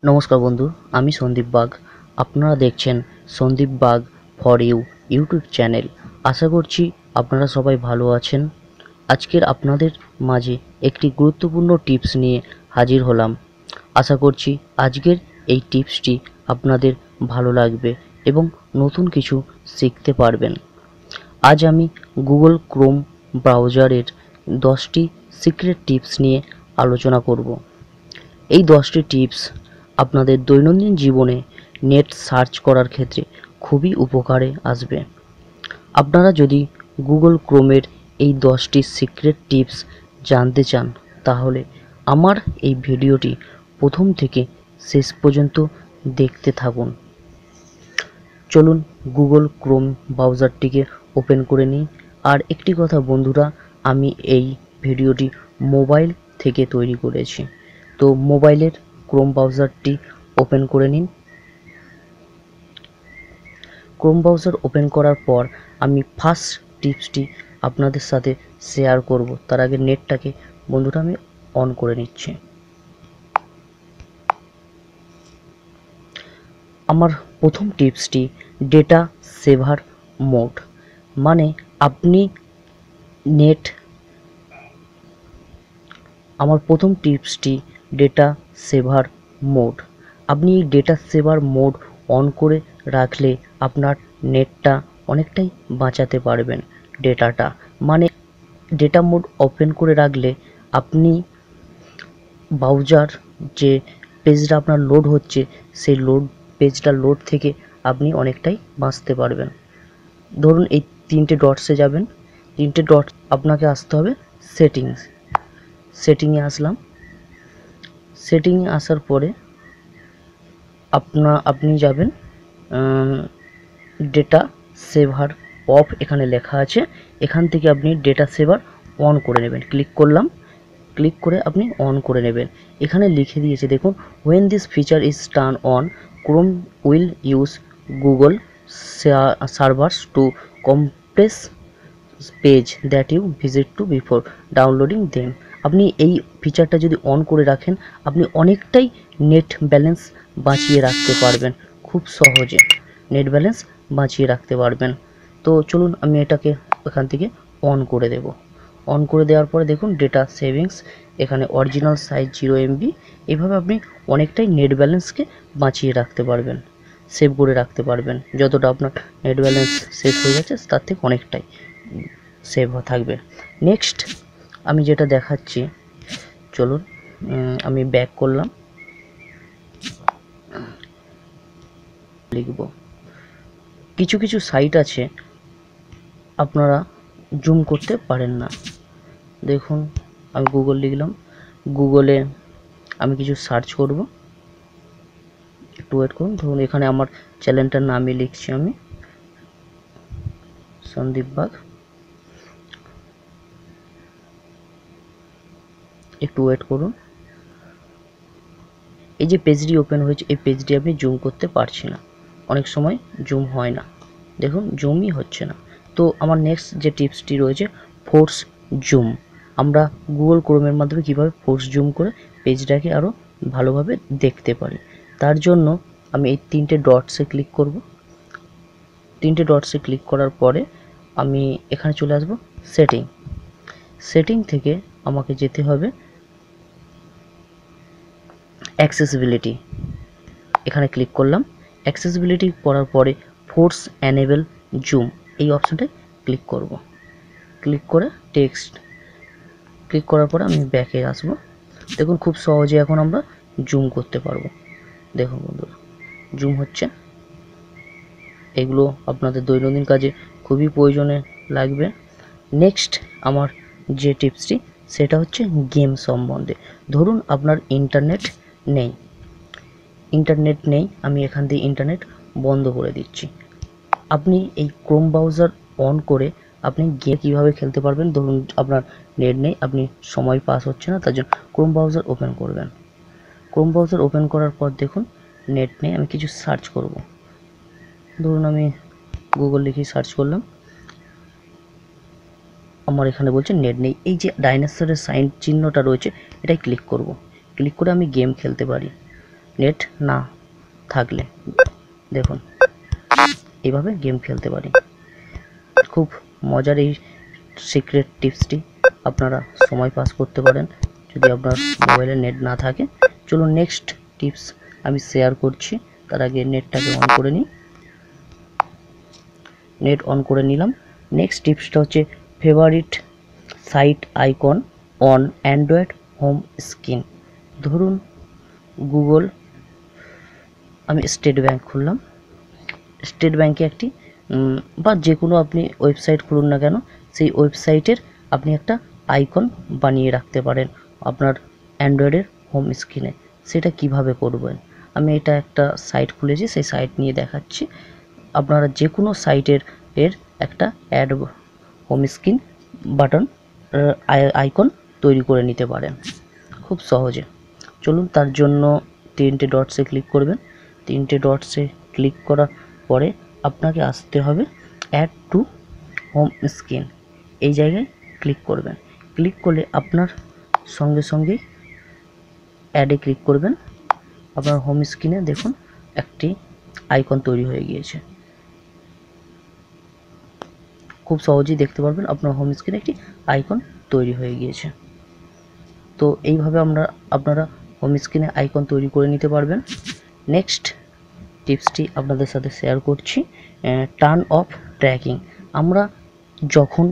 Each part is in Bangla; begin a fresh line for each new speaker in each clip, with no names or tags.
নমস্কার বন্ধু, আমি সন্দীপ বাগ। আপনারা দেখছেন Sandip Bag for you YouTube channel. আশা করছি আপনারা সবাই ভালো আছেন। আজকের আপনাদের মাঝে একটি গুরুত্বপূর্ণ টিপস নিয়ে হাজির হলাম। আশা করছি আজকের এই টিপসটি আপনাদের ভালো লাগবে এবং নতুন কিছু শিখতে পারবেন। আজ আমি গুগল ক্রোম ব্রাউজারের 10টি সিক্রেট টিপস নিয়ে আলোচনা করব। এই 10টি টিপস আপনাদের দৈনন্দিন জীবনে নেট সার্চ করার ক্ষেত্রে খুবই উপকারে আসবে। আপনারা যদি গুগল ক্রোমের এই 10টি সিক্রেট টিপস জানতে চান, তাহলে আমার এই ভিডিওটি প্রথম থেকে শেষ পর্যন্ত দেখতে থাকুন। চলুন গুগল ক্রোম ব্রাউজারটিকে ওপেন করে নিই। আর একটি কথা বন্ধুরা, আমি এই ভিডিওটি মোবাইল থেকে তৈরি করেছি। তো মোবাইলের ক্রোম ব্রাউজারটি ওপেন করে নিন। ক্রোম ব্রাউজার ওপেন করার পর আমি ফার্স্ট টিপসটি আপনাদের সাথে শেয়ার করব। তার আগে নেটটাকে বন্ধুরা আমি অন করে নিচ্ছি। আমার প্রথম টিপসটি ডেটা সেভার মোড, মানে আপনি নেট আমার প্রথম টিপসটি ডেটা সেভার মোড। আপনি এই ডেটা সেভার মোড অন করে রাখলে আপনার নেটটা অনেকটাই বাঁচাতে পারবেন। ডেটাটা মানে ডেটা মোড ওপেন করে রাখলে আপনি ব্রাউজার যে পেজটা আপনার লোড হচ্ছে, সেই পেজটা লোড থেকে আপনি অনেকটাই বাঁচতে পারবেন। ধরুন এই 3টে ডটসে যাবেন। 3টে ডট আপনাকে আসতে হবে সেটিংয়ে আসলাম। সেটিংয়ে আসার পরে আপনি যাবেন ডেটা সেভার অফ, এখানে লেখা আছে। এখান থেকে আপনি ডেটা সেভার অন করে নেবেন। ক্লিক করলাম, ক্লিক করে আপনি অন করে নেবেন। এখানে লিখে দিয়েছে দেখুন, when this feature is turned on, Chrome will use Google servers to compress page that you visit to before downloading them. আপনি এই ফিচারটা যদি অন করে রাখেন, আপনি অনেকটাই নেট ব্যালেন্স বাঁচিয়ে রাখতে পারবেন। খুব সহজে নেট ব্যালেন্স বাঁচিয়ে রাখতে পারবেন। তো চলুন আমি এটাকে এখান থেকে অন করে দেব। অন করে দেওয়ার পরে দেখুন ডেটা সেভিংস, এখানে অরিজিনাল সাইজ 0 MB। এইভাবে আপনি অনেকটাই নেট ব্যালেন্সকে বাঁচিয়ে রাখতে পারবেন, সেভ করে রাখতে পারবেন। যতটা আপনার নেট ব্যালেন্স শেষ হয়ে যাচ্ছে, তার থেকে অনেকটাই সেভ থাকবে। নেক্সট আমি যেটা দেখাচ্ছি, চলুন আমি ব্যাক করলাম, লিখব। কিছু কিছু সাইট আছে আপনারা জুম করতে পারেন না। দেখুন আমি গুগল লিখলাম, গুগলে আমি কিছু সার্চ করব, একটু ওয়েট করুন। ধরুন এখানে আমার চ্যানেলটার নামই লিখছি আমি, সন্দীপ বাগ। একটু ওয়েট করুন। এই যে পেজটি ওপেন হয়েছে, এই পেজটি আমি জুম করতে পারছি না, অনেক সময় জুম হয় না। দেখুন জুমই হচ্ছে না। তো আমার নেক্সট যে টিপসটি রয়েছে, ফোর্স জুম। আমরা গুগল ক্রোমের মাধ্যমে কীভাবে ফোর্স জুম করে পেজটাকে আরও ভালোভাবে দেখতে পারি, তার জন্য আমি এই 3টে ডটসে ক্লিক করব। 3টে ডটসে ক্লিক করার পরে আমি এখানে চলে আসব সেটিং থেকে আমাকে যেতে হবে অ্যাক্সেসিবিলিটি। এখানে ক্লিক করলাম। অ্যাক্সেসিবিলিটি করার পরে ফোর্স এনেবল জুম, এই অপশানটায় ক্লিক করব। ক্লিক করে টেক্সট ক্লিক করার পরে আমি ব্যাকে আসব। দেখুন খুব সহজে এখন আমরা জুম করতে পারবো। দেখুন বন্ধুরা জুম হচ্ছে। এগুলো আপনাদের দৈনন্দিন কাজে খুবই প্রয়োজনে লাগবে। নেক্সট আমার যে টিপসটি, সেটা হচ্ছে গেম সম্বন্ধে। ধরুন আপনার ইন্টারনেট নেই, আমি এখান থেকে ইন্টারনেট বন্ধ করে দিচ্ছি। আপনি এই ক্রোম ব্রাউজার অন করে আপনি গেম কীভাবে খেলতে পারবেন। ধরুন আপনার নেট নেই, আপনি সময় পাস হচ্ছে না, তার জন্য ক্রোম ব্রাউজার ওপেন করবেন। ক্রোম ব্রাউজার ওপেন করার পর দেখুন নেট নেই, আমি কিছু সার্চ করব। ধরুন আমি গুগল লিখে সার্চ করলাম, আমার এখানে বলছে নেট নেই। এই যে ডাইনোসরের সাইন চিহ্নটা রয়েছে, এটাই ক্লিক করব। ক্লিক করে আমি গেম খেলতে পারি। নেট না থাকলে দেখুন এইভাবে গেম খেলতে পারি। খুব মজার এই সিক্রেট টিপসটি আপনারা সময় পাস করতে পারেন যদি আপনার মোবাইলে নেট না থাকে। চলুন নেক্সট টিপস আমি শেয়ার করছি। তার আগে নেটটাকে অন করে নিই। নেট অন করে নিলাম। নেক্সট টিপসটা হচ্ছে favourite site icon on Android home screen. ধরুন গুগল, আমি স্টেট ব্যাংক খুললাম। স্টেট ব্যাংকে একটি বা যে কোনো আপনি ওয়েবসাইট খুলুন না কেন, সেই ওয়েবসাইটের আপনি একটা আইকন বানিয়ে রাখতে পারেন আপনার অ্যান্ড্রয়েডের হোম স্ক্রিনে। সেটা কিভাবে করবেন, আমি এটা একটা সাইট খুলেছি, সেই সাইট নিয়ে দেখাচ্ছি। আপনারা যে কোনো সাইটের একটা add home screen button icon তৈরি করে নিতে পারেন খুব সহজে। চলুন তার জন্য তিনটে ডটসে ক্লিক করবেন। তিনটে ডটসে ক্লিক করার পরে আপনাকে আসতে হবে অ্যাড টু হোম স্ক্রিন, এই জায়গায় ক্লিক করবেন। ক্লিক করলে আপনার সঙ্গে সঙ্গেই অ্যাডে ক্লিক করবেন। আপনার হোম স্ক্রিনে দেখুন একটি আইকন তৈরি হয়ে গিয়েছে। খুব সহজেই দেখতে পারবেন আপনার হোম স্ক্রিনে একটি আইকন তৈরি হয়ে গিয়েছে। তো এইভাবে আপনারা হোম স্ক্রিনে আইকন তৈরি করে নিতে পারবেন। নেক্সট টিপসটি আপনাদের সাথে শেয়ার করছি, টার্ন অফ ট্র্যাকিং। আমরা যখন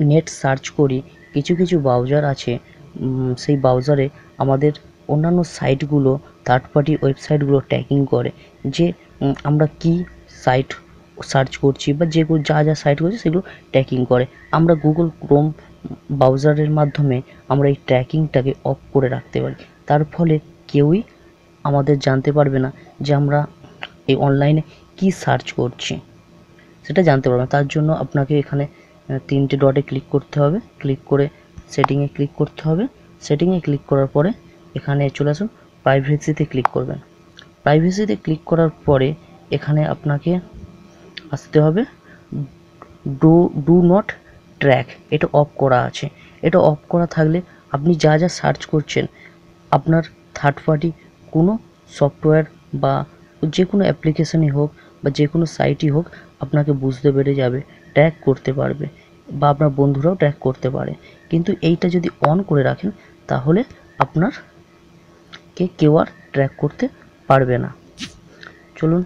নেট সার্চ করি, কিছু কিছু ব্রাউজার আছে, সেই ব্রাউজারে আমাদের অন্যান্য সাইটগুলো, থার্ড পার্টি ওয়েবসাইটগুলো ট্র্যাকিং করে যে আমরা কি সাইট সার্চ করছি বা যেগুলো যা যা সাইট করছি সেগুলো ট্র্যাকিং করে। আমরা গুগল ক্রোম ব্রাউজারের মাধ্যমে আমরা এই ট্র্যাকিংটাকে অফ করে রাখতে পারি। তার ফলে কেউই আমাদের জানতে পারবে না যে আমরা এই অনলাইনে কি সার্চ করছি, সেটা জানতে পারবে না। তার জন্য আপনাকে এখানে তিনটে ডটে ক্লিক করতে হবে। ক্লিক করে সেটিংয়ে ক্লিক করতে হবে। সেটিংয়ে ক্লিক করার পরে এখানে চলে আসুন, প্রাইভেসিতে ক্লিক করবেন। প্রাইভেসিতে ক্লিক করার পরে এখানে আপনাকে আসতে হবে ডু নট ট্র্যাক, এটা অফ করা আছে। এটা অফ করা থাকলে আপনি যা যা সার্চ করছেন আপনার থার্ড পার্টি কোনো সফটওয়্যার বা যে কোনো অ্যাপ্লিকেশনই হোক বা যে কোনো সাইটই হোক আপনাকে বুঝতে পেরে যাবে, ট্র্যাক করতে পারবে বা আপনার বন্ধুরাও ট্র্যাক করতে পারে। কিন্তু এইটা যদি অন করে রাখেন তাহলে আপনারকে কেউ আর ট্র্যাক করতে পারবে না। চলুন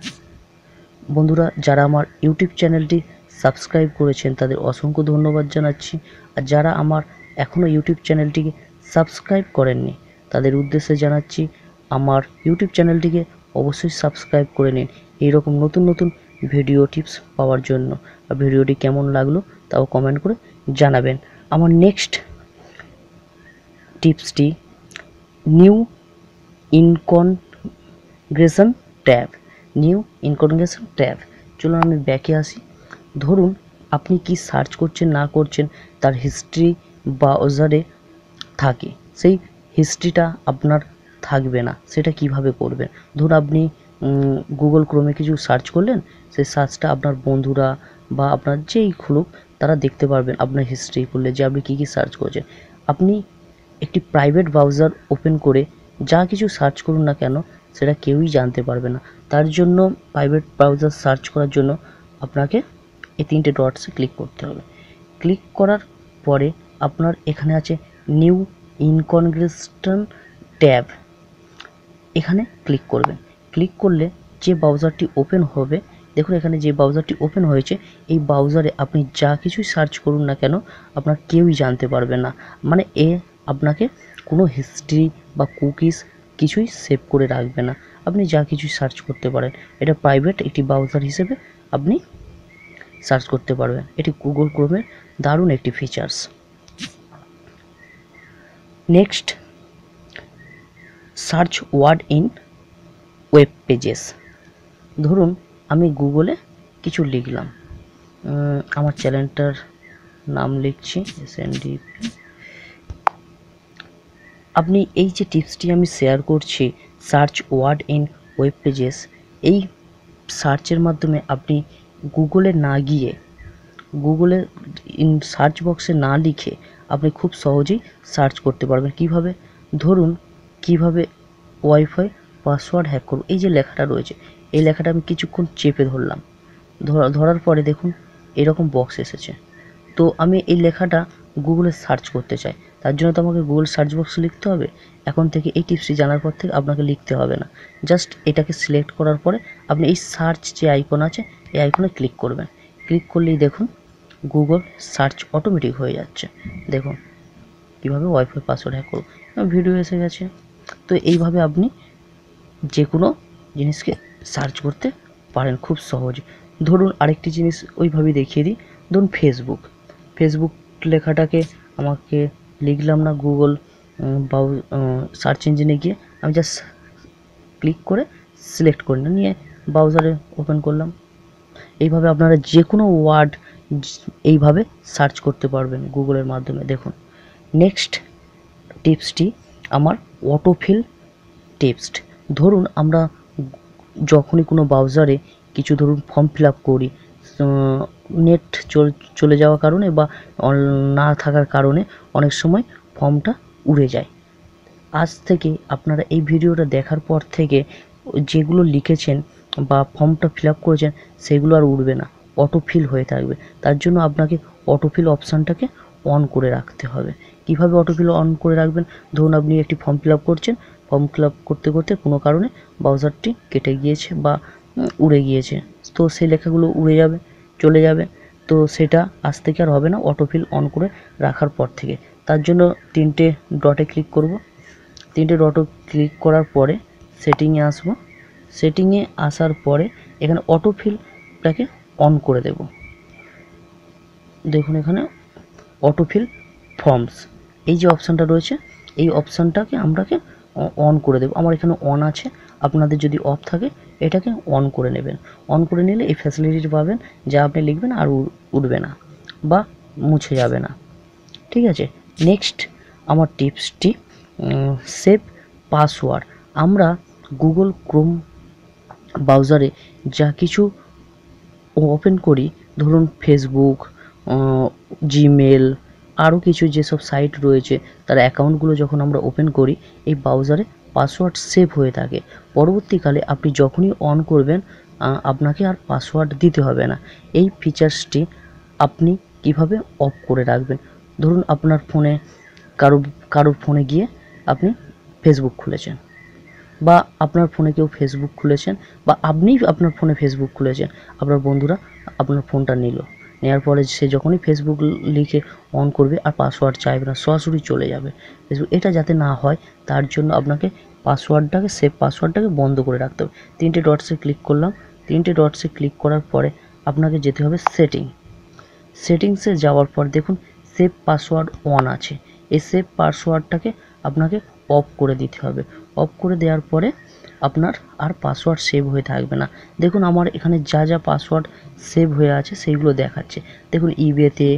বন্ধুরা, যারা আমার ইউটিউব চ্যানেলটি সাবস্ক্রাইব করেছেন তাদের অসংখ্য ধন্যবাদ জানাচ্ছি। আর যারা আমার এখনও ইউটিউব চ্যানেলটিকে সাবস্ক্রাইব করেননি তাদের উদ্দেশ্যে জানাচ্ছি আমার ইউটিউব চ্যানেলটিকে অবশ্যই সাবস্ক্রাইব করে নিন এইরকম নতুন নতুন ভিডিও টিপস পাওয়ার জন্য। আর ভিডিওটি কেমন লাগলো তাও কমেন্ট করে জানাবেন। আমার নেক্সট টিপসটি নিউ ইনকনগ্রেশন ট্যাব। New ইনকনগ্রেশন tab. চলুন আমি ব্যাকে আসি। ধরুন আপনি কি সার্চ করছেন না করছেন তার হিস্ট্রি ব্রাউজারে থাকে, সেই হিস্ট্রিটা আপনার থাকবে না। সেটা কিভাবে করবেন? ধরুন আপনি গুগল ক্রোমে কিছু সার্চ করলেন, সেই সার্চটা আপনার বন্ধুরা বা আপনার যেই খুলুক তারা দেখতে পারবেন আপনার হিস্ট্রি খুললে যে আপনি কী কী সার্চ করছেন। আপনি একটি প্রাইভেট ব্রাউজার ওপেন করে যা কিছু সার্চ করুন না কেন সেটা কেউই জানতে পারবে না। তার জন্য প্রাইভেট ব্রাউজার সার্চ করার জন্য আপনাকে এই তিনটে ডটসে ক্লিক করতে হবে। ক্লিক করার পরে আপনার এখানে আছে নিউ ইনকনগ্রেশন ট্যাব, এখানে ক্লিক করবেন। ক্লিক করলে যে ব্রাউজারটি ওপেন হবে, দেখুন এখানে যে ব্রাউজারটি ওপেন হয়েছে এই ব্রাউজারে আপনি যা কিছুই সার্চ করুন না কেন আপনার কেউই জানতে পারবে না। মানে আপনাকে কোনো হিস্ট্রি বা কুকিজ কিছুই সেভ করে রাখবে না, আপনি যা কিছুই সার্চ করতে পারেন। এটা প্রাইভেট একটি ব্রাউজার হিসেবে আপনি সার্চ করতে পারবেন। এটি গুগল ক্রোমের দারুণ একটি features. Next, search word in web pages. ধরুন আমি গুগলে কিছু লিখলাম, আমার চ্যানেলটার নাম লিখছি SNDP। আপনি এই যে টিপসটি আমি শেয়ার করছি search word in web pages, এই সার্চের মাধ্যমে আপনি গুগলে না গিয়ে, গুগলে সার্চ বক্সে না লিখে আপনি খুব সহজেই সার্চ করতে পারবেন। কিভাবে? ধরুন কিভাবে ওয়াইফাই পাসওয়ার্ড হ্যাক করব, এই যে লেখাটা রয়েছে এই লেখাটা আমি কিছুক্ষণ চেপে ধরলাম। ধরার পরে দেখুন এরকম বক্স এসেছে। তো আমি এই লেখাটা গুগলে সার্চ করতে চাই, তার জন্য তো আমাকে গুগল সার্চ বক্সে লিখতে হবে। এখন থেকে এই টিপসটি জানার পর থেকে আপনাকে লিখতে হবে না, জাস্ট এটাকে সিলেক্ট করার পরে আপনি এই সার্চ যে আইকন আছে এই আইকনে ক্লিক করবেন। ক্লিক করলেই দেখুন গুগল সার্চ অটোমেটিক হয়ে যাচ্ছে। দেখুন কীভাবে ওয়াইফাই পাসওয়ার্ড হ্যাক করব, ভিডিও এসে গেছে। তো এইভাবে আপনি যে কোনো জিনিসকে সার্চ করতে পারেন খুব সহজে। ধরুন আরেকটি জিনিস ওইভাবেই দেখিয়ে দিই। ধরুন ফেসবুক লেখাটাকে আমাকে লিখলাম না গুগল সার্চ ইঞ্জিনে গিয়ে, আমি জাস্ট ক্লিক করে সিলেক্ট করে নিয়ে ব্রাউজারে ওপেন করলাম। এইভাবে আপনারা যে কোনো ওয়ার্ড এইভাবে সার্চ করতে পারবেন গুগলের মাধ্যমে। দেখুন নেক্সট টিপসটি আমার অটোফিল টিপস। ধরুন আমরা যখনই কোনো ব্রাউজারে কিছু ধরুন ফর্ম ফিল আপ করি, নেট চলে যাওয়ার কারণে বা না থাকার কারণে অনেক সময় ফর্মটা উড়ে যায়। আজ থেকে আপনারা এই ভিডিওটা দেখার পর থেকে যেগুলো লিখেছেন বা ফর্মটা ফিল আপ করেছেন সেগুলো আর উড়বে না, অটোফিল হয়ে থাকবে। তার জন্য আপনাকে অটোফিল অপশানটাকে অন করে রাখতে হবে। কিভাবে অটোফিল অন করে রাখবেন? ধরুন আপনি একটি ফর্ম ফিল আপ করছেন, ফর্ম ফিল আপ করতে করতে কোনো কারণে ব্রাউজারটি কেটে গিয়েছে বা উড়ে গিয়েছে, তো সেই লেখাগুলো উড়ে যাবে, চলে যাবে। তো সেটা আজ থেকে আর হবে না অটোফিল অন করে রাখার পর থেকে। তার জন্য তিনটে ডটে ক্লিক করব। তিনটে ডটে ক্লিক করার পরে সেটিংয়ে আসব। সেটিংয়ে আসার পরে এখানে অটোফিলটাকে অন করে দেব। দেখুন এখানে অটোফিল ফর্মস এই যে অপশানটা রয়েছে এই অপশানটাকে আমরাকে অন করে দেব। আমার এখানে অন আছে, আপনাদের যদি অফ থাকে এটাকে অন করে নেবেন। অন করে নিলে এই ফ্যাসিলিটিটা পাবেন যা আপনি লিখবেন আর উঠবে না বা মুছে যাবে না। ঠিক আছে, নেক্সট আমার টিপসটি সেভ পাসওয়ার্ড। আমরা গুগল ক্রোম ব্রাউজারে যা কিছু ওপেন করি, ধরুন ফেসবুক, জিমেল, আরও কিছু যেসব সাইট রয়েছে তার অ্যাকাউন্টগুলো যখন আমরা ওপেন করি এই ব্রাউজারে পাসওয়ার্ড সেভ হয়ে থাকে। পরবর্তীকালে আপনি যখনই অন করবেন আপনাকে আর পাসওয়ার্ড দিতে হবে না। এই ফিচার্সটি আপনি কিভাবে অফ করে রাখবেন? ধরুন আপনার ফোনে কারোর ফোনে গিয়ে আপনি ফেসবুক খুলেছেন বা আপনার ফোনে কেউ ফেসবুক খুলেছেন বা আপনিই আপনার ফোনে ফেসবুক খুলেছেন, আপনার বন্ধুরা আপনার ফোনটা নেওয়ার পরে সে যখনই ফেসবুক লিখে অন করবে আর পাসওয়ার্ড চাইবে না, সরাসরি চলে যাবে ফেসবুক। এটা যাতে না হয় তার জন্য আপনাকে সেভ পাসওয়ার্ডটাকে বন্ধ করে রাখতে হবে। তিনটে ডটসে ক্লিক করলাম। তিনটে ডটসে ক্লিক করার পরে আপনাকে যেতে হবে সেটিংসে যাওয়ার পর দেখুন সেভ পাসওয়ার্ড অন আছে। এই সেভ পাসওয়ার্ডটাকে আপনাকে অফ করে দিতে হবে। অফ করে দেওয়ার পরে আপনার আর পাসওয়ার্ড সেভ হয়ে থাকবে না। দেখুন আমার এখানে যা পাসওয়ার্ড সেভ হয়ে আছে সেইগুলো দেখাচ্ছে। দেখুন ইবেতে,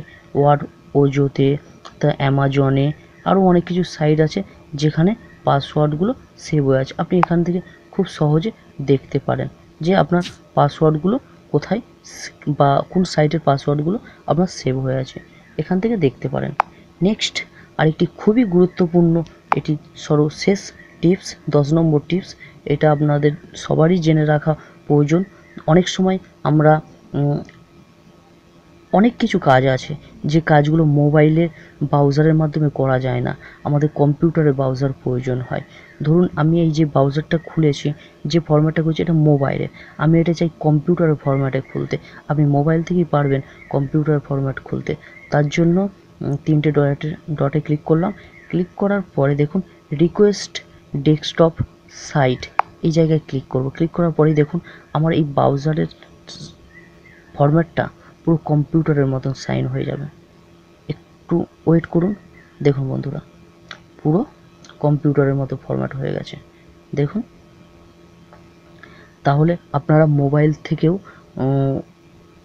ওজোতে, তা অ্যামাজনে, আরও অনেক কিছু সাইট আছে যেখানে পাসওয়ার্ডগুলো সেভ হয়ে আছে। আপনি এখান থেকে খুব সহজে দেখতে পারেন যে আপনার পাসওয়ার্ডগুলো কোথায় বা কোন সাইটের পাসওয়ার্ডগুলো আপনার সেভ হয়ে আছে, এখান থেকে দেখতে পারেন। নেক্সট আরেকটি খুবই গুরুত্বপূর্ণ, এটি সর্বশেষ টিপস, 10 নম্বর টিপস। এটা আপনাদের সবারই জেনে রাখা প্রয়োজন। অনেক সময় আমরা অনেক কিছু কাজ আছে যে কাজগুলো মোবাইলের ব্রাউজারের মাধ্যমে করা যায় না, আমাদের কম্পিউটারের ব্রাউজার প্রয়োজন হয়। ধরুন আমি এই যে ব্রাউজারটা খুলেছি, যে ফরম্যাটটা করেছি এটা মোবাইলে, আমি এটা চাই কম্পিউটারের ফরম্যাটে খুলতে। আপনি মোবাইল থেকেই পারবেন কম্পিউটার ফরম্যাট খুলতে। তার জন্য তিনটে ডটে ক্লিক করলাম। ক্লিক করার পরে দেখুন রিকোয়েস্ট ডেস্কটপ সাইট, এই জায়গায় ক্লিক করব। ক্লিক করার পরেই দেখুন আমার এই ব্রাউজারের ফরম্যাটটা পুরো কম্পিউটারের মতন সাইন হয়ে যাবে। একটু ওয়েট করুন। দেখুন বন্ধুরা পুরো কম্পিউটারের মতো ফরম্যাট হয়ে গেছে দেখুন। তাহলে আপনারা মোবাইল থেকেও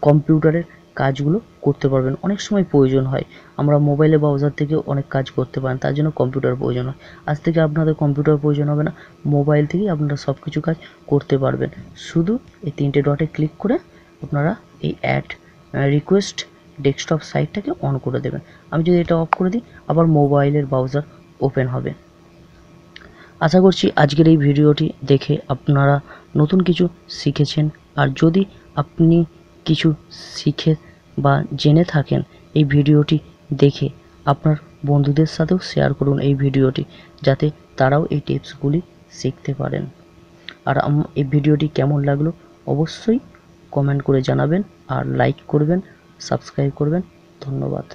কম্পিউটারের কাজগুলো করতে পারবেন। অনেক সময় প্রয়োজন হয় আমরা মোবাইলে ব্রাউজার থেকেও অনেক কাজ করতে পারেন, তার জন্য কম্পিউটার প্রয়োজন হয়। আজ থেকে আপনাদের কম্পিউটার প্রয়োজন হবে না, মোবাইল থেকেই আপনারা সব কিছু কাজ করতে পারবেন। শুধু এই তিনটে ডটে ক্লিক করে আপনারা এই রিকোয়েস্ট ডেস্কটপ সাইটটাকে অন করে দেবেন। আমি যদি এটা অফ করে দিই আবার মোবাইলের ব্রাউজার ওপেন হবে। আশা করছি আজকের এই ভিডিওটি দেখে আপনারা নতুন কিছু শিখেছেন। আর যদি আপনি কিছু শিখে বা জেনে থাকেন, এই ভিডিওটি দেখে আপনার বন্ধুদের সাথেও শেয়ার করুন এই ভিডিওটি, যাতে তারাও এই টিপসগুলি শিখতে পারেন। আর এই ভিডিওটি কেমন লাগলো অবশ্যই কমেন্ট করে জানাবেন, আর লাইক করবেন, সাবস্ক্রাইব করবেন। ধন্যবাদ।